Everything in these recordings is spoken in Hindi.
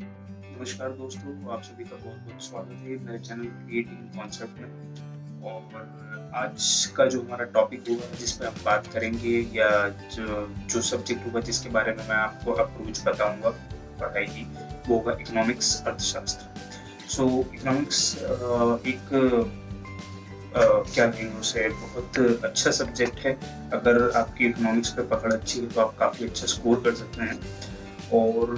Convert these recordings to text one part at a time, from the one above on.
नमस्कार दोस्तों, आप सभी का बहुत-बहुत स्वागत है मेरे चैनल क्रिएटिंग कॉन्सेप्ट में। और आज का जो हमारा टॉपिक होगा जिस पे हम बात करेंगे या जो जो सब्जेक्ट होगा जिसके बारे में मैं आपको कुछ बताऊँगा पढ़ाई की, वो होगा इकोनॉमिक्स अर्थशास्त्र। सो इकोनॉमिक्स एक क्या कहेंगे उसे बहुत अच्छा सब्जेक्ट है। अगर आपकी इकोनॉमिक्स पे पकड़ अच्छी है तो आप काफ़ी अच्छा स्कोर कर सकते हैं। और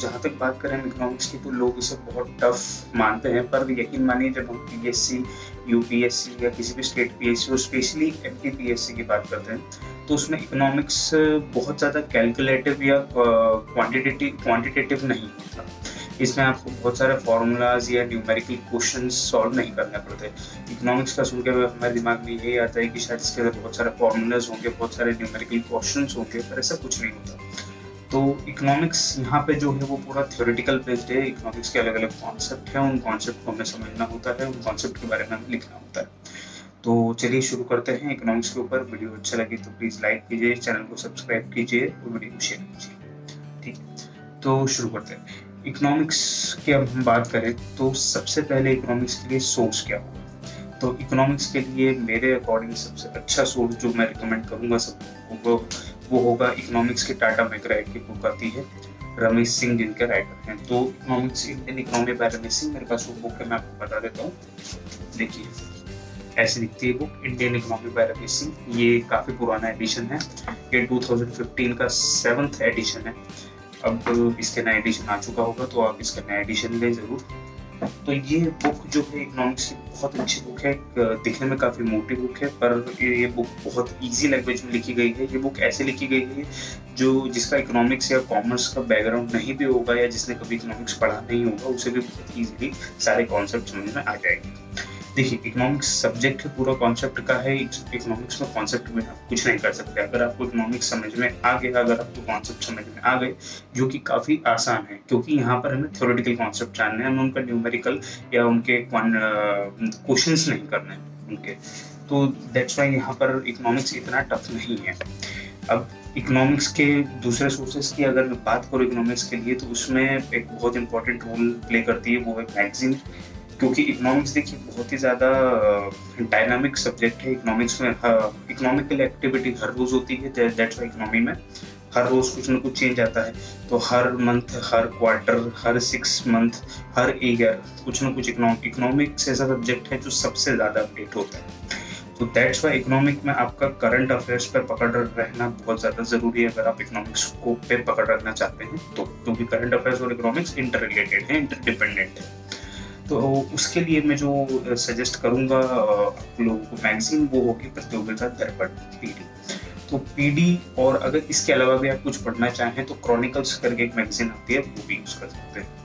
जहाँ तक बात करें इकोनॉमिक्स की तो लोग इसे बहुत टफ मानते हैं, पर यकीन मानिए जब हम पीएससी, यूपीएससी या किसी भी स्टेट पीएससी और स्पेशली एमपीपीएससी की बात करते हैं, तो उसमें इकोनॉमिक्स बहुत ज़्यादा कैलकुलेटिव या क्वांटिटेटिव नहीं होता। इसमें आपको बहुत सारे फॉर्मूलाज या न्यूमेरिकल क्वेश्चंस सॉल्व नहीं करने पड़ते। इकोनॉमिक्स का सुन के हमारे दिमाग में यही आता है कि शायद इसके अंदर बहुत सारे फॉर्मूलाज होंगे, बहुत सारे न्यूमेरिकल क्वेश्चंस होंगे, पर ऐसा कुछ नहीं होता। तो इकोनॉमिक्स यहाँ पे जो है वो पूरा थ्योरेटिकल बेस्ड है। इकोनॉमिक्स के अलग-अलग कॉन्सेप्ट हैं, उन कॉन्सेप्ट को हमें समझना होता है, उन कॉन्सेप्ट के बारे में हमें लिखना होता है। तो चलिए शुरू करते हैं इकोनॉमिक्स के ऊपर। वीडियो अच्छा लगे तो प्लीज़ लाइक कीजिए, चैनल को सब्सक्राइब कीजिए और वीडियो को शेयर कीजिए। ठीक है, तो शुरू करते हैं। इकोनॉमिक्स की अब हम बात करें तो सबसे पहले इकोनॉमिक्स के लिए सोर्स क्या होगा? तो इकोनॉमिक्स के लिए मेरे अकॉर्डिंग सबसे अच्छा सोर्स जो मैं रिकमेंड करूँगा सबको वो होगा इकोनॉमिक्स की टाटा मैकग्रा-हिल की बुक आती है, रमेश सिंह जिनके राइटर हैं। तो economics Indian economy bye Ramesh Singh, मेरे पास वो बुक है, मैं आपको बता देता हूँ। देखिए, ऐसी दिखती है book, Indian economy bye Ramesh Singh. ये काफ़ी पुराना एडिशन है, ये 2015 का 7th एडिशन है। अब इसके नया एडिशन आ चुका होगा तो आप इसका नया एडिशन लें ज़रूर। तो ये बुक जो है इकोनॉमिक्स की बहुत अच्छी बुक है। दिखने में काफ़ी मोटी बुक है, पर ये बुक बहुत ईज़ी लैंग्वेज में लिखी गई है। ये बुक ऐसे लिखी गई है जो जिसका इकोनॉमिक्स या कॉमर्स का बैकग्राउंड नहीं भी होगा या जिसने कभी इकोनॉमिक्स पढ़ा नहीं होगा, उसे भी बहुत ईज़िली सारे कॉन्सेप्ट समझ में आ जाएंगे। देखिए, इकोनॉमिक्स सब्जेक्ट है, पूरा कॉन्सेप्ट का है। इकोनॉमिक्स में कॉन्सेप्ट में आप कुछ नहीं कर सकते। अगर आपको इकोनॉमिक्स समझ में आ गया, अगर आपको कॉन्सेप्ट समझ में आ गए, जो कि काफ़ी आसान है, क्योंकि यहाँ पर हमें थ्योरेटिकल कॉन्सेप्ट जानने हैं, हमें उनका न्यूमेरिकल या उनके क्वेश्चंस नहीं करने हैं उनके। तो दैट्स व्हाई यहाँ पर इकोनॉमिक्स इतना टफ नहीं है। अब इकोनॉमिक्स के दूसरे सोर्सेस की अगर मैं बात करूँ इकोनॉमिक्स के लिए, तो उसमें एक बहुत इंपॉर्टेंट रोल प्ले करती है, वो है मैगज़ीन। क्योंकि इकोनॉमिक्स देखिए बहुत ही ज़्यादा डायनामिक सब्जेक्ट है। इकोनॉमिक्स में इकोनॉमिकल एक्टिविटी हर रोज़ होती है। दैट्स व्हाई इकोनॉमी में हर रोज़ कुछ ना कुछ चेंज आता है। तो हर मंथ, हर क्वार्टर, हर 6 मंथ, हर ईयर कुछ ना कुछ इकोनॉमिक्स ऐसा सब्जेक्ट है जो सबसे ज़्यादा अपडेट होता है। तो दैट्स व्हाई इकोनॉमिक में आपका करंट अफेयर्स पे पकड़ रहना बहुत ज़्यादा ज़रूरी है, अगर आप इकोनॉमिक्स को पे पकड़ रखना चाहते हैं तो। क्योंकि करंट अफेयर्स और इकोनॉमिक्स इंटर रिलेटेड है, इंटरडिपेंडेंट है। तो उसके लिए मैं जो सजेस्ट करूँगा आप लोगों को मैगज़ीन, वो होगी प्रतियोगिता दर्पण, पीडी। तो पीडी, और अगर इसके अलावा भी आप कुछ पढ़ना चाहें तो क्रॉनिकल्स करके एक मैगज़ीन आती है, वो भी यूज़ कर सकते हैं।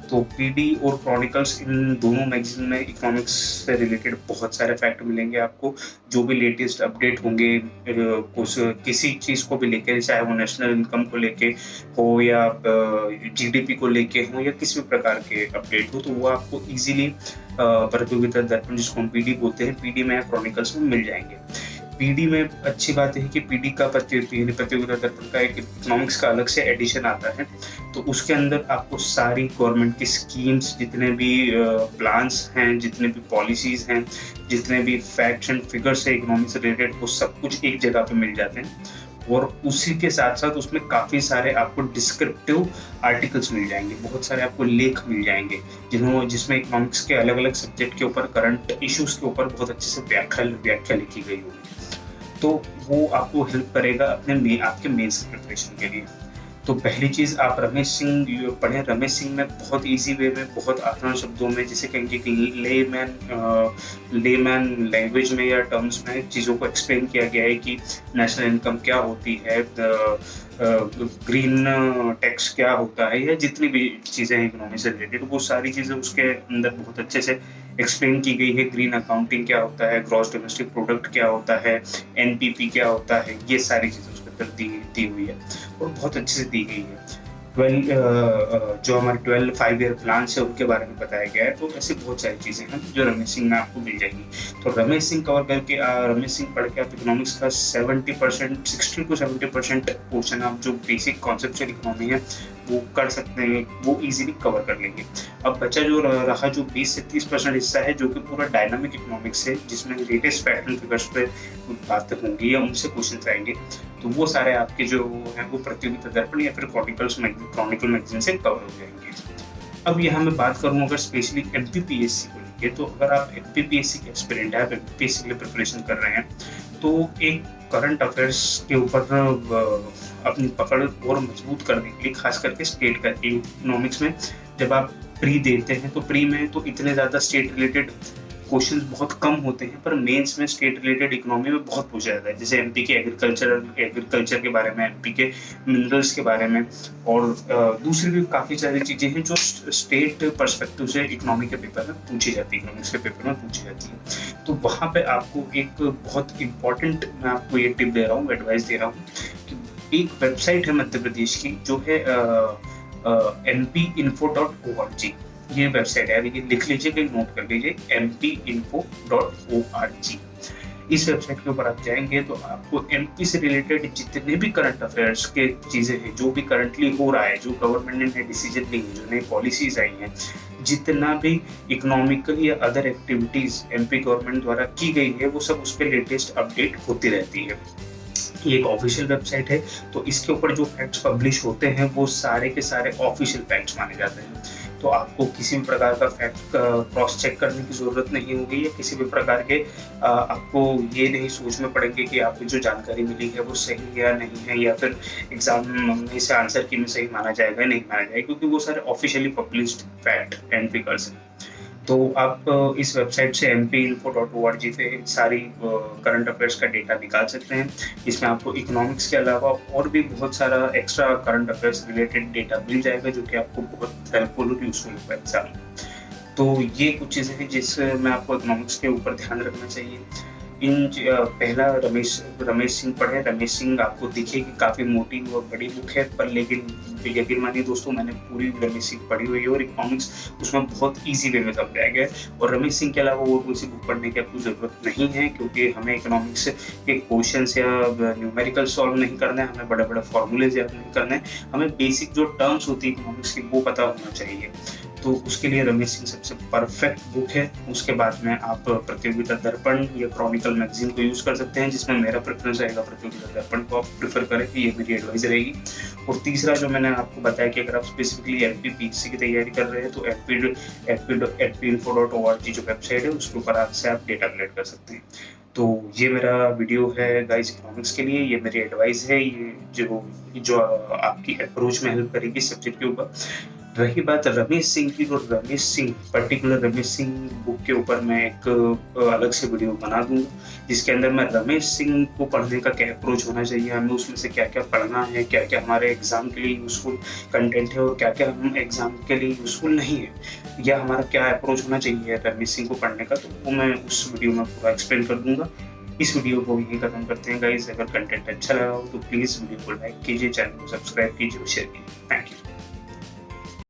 तो पीडी और क्रॉनिकल्स, इन दोनों मैगज़ीन में इकोनॉमिक्स से रिलेटेड बहुत सारे फैक्ट मिलेंगे आपको। जो भी लेटेस्ट अपडेट होंगे कुछ किसी चीज़ को भी लेके, चाहे वो नेशनल इनकम को लेके हो या जीडीपी को लेके हो या किसी भी प्रकार के अपडेट हो, तो वो आपको ईज़िली प्रतियोगिता दर्पण, जिसको हम पीडी बोलते हैं, पीडी में या क्रॉनिकल्स में मिल जाएँगे। पीडी में अच्छी बात है कि पीडी का प्रतियोगिता दर्पण का एक इकोनॉमिक्स का अलग से एडिशन आता है। तो उसके अंदर आपको सारी गवर्नमेंट की स्कीम्स, जितने भी प्लान्स हैं, जितने भी पॉलिसीज़ हैं, जितने भी फैक्ट्स एंड फिगर्स है इकोनॉमी से रिलेटेड, वो सब कुछ एक जगह पे मिल जाते हैं। और उसी के साथ-साथ उसमें काफ़ी सारे आपको डिस्क्रिप्टिव आर्टिकल्स मिल जाएँगे, बहुत सारे आपको लेख मिल जाएँगे, जिसमें इकोनॉमिक्स के अलग-अलग सब्जेक्ट के ऊपर, करंट इश्यूज़ के ऊपर बहुत अच्छे से व्याख्या लिखी गई होगी। तो वो आपको हेल्प करेगा आपके मेंस प्रिपरेशन के लिए। तो पहली चीज़, आप रमेश सिंह पढ़ें। रमेश सिंह में बहुत ईज़ी वे में, बहुत आसान शब्दों में, जिसे कहेंगे कि लेमैन लैंग्वेज में या टर्म्स में चीज़ों को एक्सप्लेन किया गया है कि नेशनल इनकम क्या होती है, ग्रीन टैक्स क्या होता है, या जितनी भी चीज़ें हैं इकोनॉमी से रिलेटेड, वो सारी चीज़ें उसके अंदर बहुत अच्छे से एक्सप्लेन की गई है। ग्रीन अकाउंटिंग क्या होता है, ग्रॉस डोमेस्टिक प्रोडक्ट क्या होता है, एनपीपी क्या होता है, ये सारी चीज़ें उसके अंदर दी हुई है और बहुत अच्छे से दी गई है। जो हमारे 12 5 ईयर प्लान्स है उनके बारे में बताया गया है। तो ऐसी बहुत सारी चीज़ें हैं जो रमेश सिंह में आपको मिल जाएंगी। तो रमेश सिंह कवर करके रमेश सिंह पढ़ के आप इकोनॉमिक्स का 60 to 70% पोर्शन, आप जो बेसिक कॉन्सेप्चुअल इकोनॉमी है वो कर सकते हैं, वो इजीली कवर कर लेंगे। अब बचा जो रहा जो 20 से 30% हिस्सा है, जो कि पूरा डायनामिक इकोनॉमिक्स है, जिसमें लेटेस्ट फैक्ट एंड फिगर्स पे बातें होंगी या उनसे क्वेश्चन आएंगे, तो वो सारे आपके जो हैं वो प्रतियोगिता दर्पण या फिर क्रॉनिकल मैगजीन से कवर हो जाएंगे। अब यहाँ मैं बात करूँ अगर स्पेशली एमपीपीएससी को लेके, तो अगर आप एमपीपीएससी के एस्पिरेंट हैं, आप एमपीपीएससी के लिए प्रिपरेशन कर रहे हैं, तो एक करंट अफेयर्स के ऊपर अपनी पकड़ और मजबूत करने के लिए, खास करके स्टेट का इकोनॉमिक्स में जब आप प्री देते हैं, तो प्री में तो इतने ज़्यादा स्टेट रिलेटेड क्वेश्चंस बहुत कम होते हैं, पर मेंस में स्टेट रिलेटेड इकोनॉमी में बहुत पूछा जाता है। जैसे एमपी के एग्रीकल्चर के बारे में, एमपी के मिनरल्स के बारे में, और दूसरी भी काफ़ी सारी चीज़ें हैं जो स्टेट पर्सपेक्टिव से इकोनॉमी के पेपर में पूछी जाती है, इकोनॉमिक्स के पेपर में पूछी जाती है। तो वहाँ पे आपको एक बहुत इंपॉर्टेंट, मैं आपको ये टिप दे रहा हूँ, एडवाइस दे रहा हूँ कि एक वेबसाइट है मध्य प्रदेश की, जो है mpinfo.org। ये वेबसाइट है, ये लिख लीजिए, कहीं नोट कर लीजिए, mpinfo.org। इस वेबसाइट के ऊपर आप जाएंगे तो आपको एमपी से रिलेटेड जितने भी करंट अफेयर्स के चीजें हैं, जो भी करंटली हो रहा है, जो गवर्नमेंट ने डिसीजन ली है, जो नई पॉलिसीज आई हैं, जितना भी इकोनॉमिकल या अदर एक्टिविटीज एमपी गवर्नमेंट द्वारा की गई है, वो सब उस पर लेटेस्ट अपडेट होती रहती है। ये एक ऑफिशियल वेबसाइट है, तो इसके ऊपर जो फैक्ट्स पब्लिश होते हैं वो सारे के सारे ऑफिशियल फैक्ट्स माने जाते हैं। तो आपको किसी भी प्रकार का फैक्ट क्रॉस चेक करने की ज़रूरत नहीं होगी, या किसी भी प्रकार के आपको ये नहीं सोचना पड़ेंगे कि आपको जो जानकारी मिली है वो सही है या नहीं है, या फिर एग्जाम में से आंसर की में सही माना जाएगा या नहीं माना जाएगा, क्योंकि वो सारे officially published fact and figures हैं। तो आप इस वेबसाइट से mpinfo.org पे सारी करंट अफेयर्स का डेटा निकाल सकते हैं। इसमें आपको इकोनॉमिक्स के अलावा और भी बहुत सारा extra current affairs related data मिल जाएगा, जो कि आपको बहुत हेल्पफुल और यूजफुल होगा एग्जाम में। तो ये कुछ चीज़ें हैं जिसमें आपको इकोनॉमिक्स के ऊपर ध्यान रखना चाहिए। पहला रमेश सिंह पढ़े। रमेश सिंह आपको दिखेगी काफ़ी मोटी और बड़ी बुक है, पर लेकिन यकीन मानिए दोस्तों, मैंने पूरी रमेश सिंह पढ़ी हुई है और इकोनॉमिक्स उसमें बहुत ईजी वे में समझाया गया है। और रमेश सिंह के अलावा और कोई सी बुक पढ़ने की आपको ज़रूरत नहीं है, क्योंकि हमें इकोनॉमिक्स के क्वेश्चंस या न्यूमेरिकल सॉल्व नहीं करना है, हमें बड़े बड़े फॉर्मूलेज याद नहीं करना है, हमें बेसिक जो टर्म्स होती है इकोनॉमिक्स की वो पता होना चाहिए। तो उसके लिए रमेश सिंह सबसे परफेक्ट बुक है। उसके बाद में आप प्रतियोगिता दर्पण या क्रॉनिकल मैगजीन को यूज़ कर सकते हैं, जिसमें मेरा प्रेफरेंस रहेगा प्रतियोगिता दर्पण को आप प्रेफर करें, ये मेरी एडवाइस रहेगी। और तीसरा जो मैंने आपको बताया कि अगर आप स्पेसिफिकली एमपीपीएससी की तैयारी कर रहे हैं, तो mpinfo.org जो वेबसाइट है उसके ऊपर आपसे आप डेटा कलेक्ट कर सकते हैं। तो ये मेरा वीडियो है गाइस इकोनॉमिक्स के लिए, ये मेरी एडवाइस है, ये जो आपकी अप्रोच में हेल्प करेगी सब्जेक्ट के ऊपर। रही बात रमेश सिंह की, तो पर्टिकुलर रमेश सिंह बुक के ऊपर मैं एक अलग से वीडियो बना दूंगा, जिसके अंदर मैं रमेश सिंह को पढ़ने का क्या अप्रोच होना चाहिए, हमें उसमें से क्या क्या पढ़ना है, क्या क्या हमारे एग्जाम के लिए यूजफुल कंटेंट है और क्या क्या हम एग्जाम के लिए यूजफुल नहीं है, या हमारा क्या अप्रोच होना चाहिए रमेश सिंह को पढ़ने का, तो वो मैं उस वीडियो में पूरा एक्सप्लेन कर दूंगा। इस वीडियो को यही खत्म करते हैं गाइस। अगर कंटेंट अच्छा लगा हो तो प्लीज़ वीडियो को लाइक कीजिए, चैनल को सब्सक्राइब कीजिए और शेयर कीजिए। Thank you.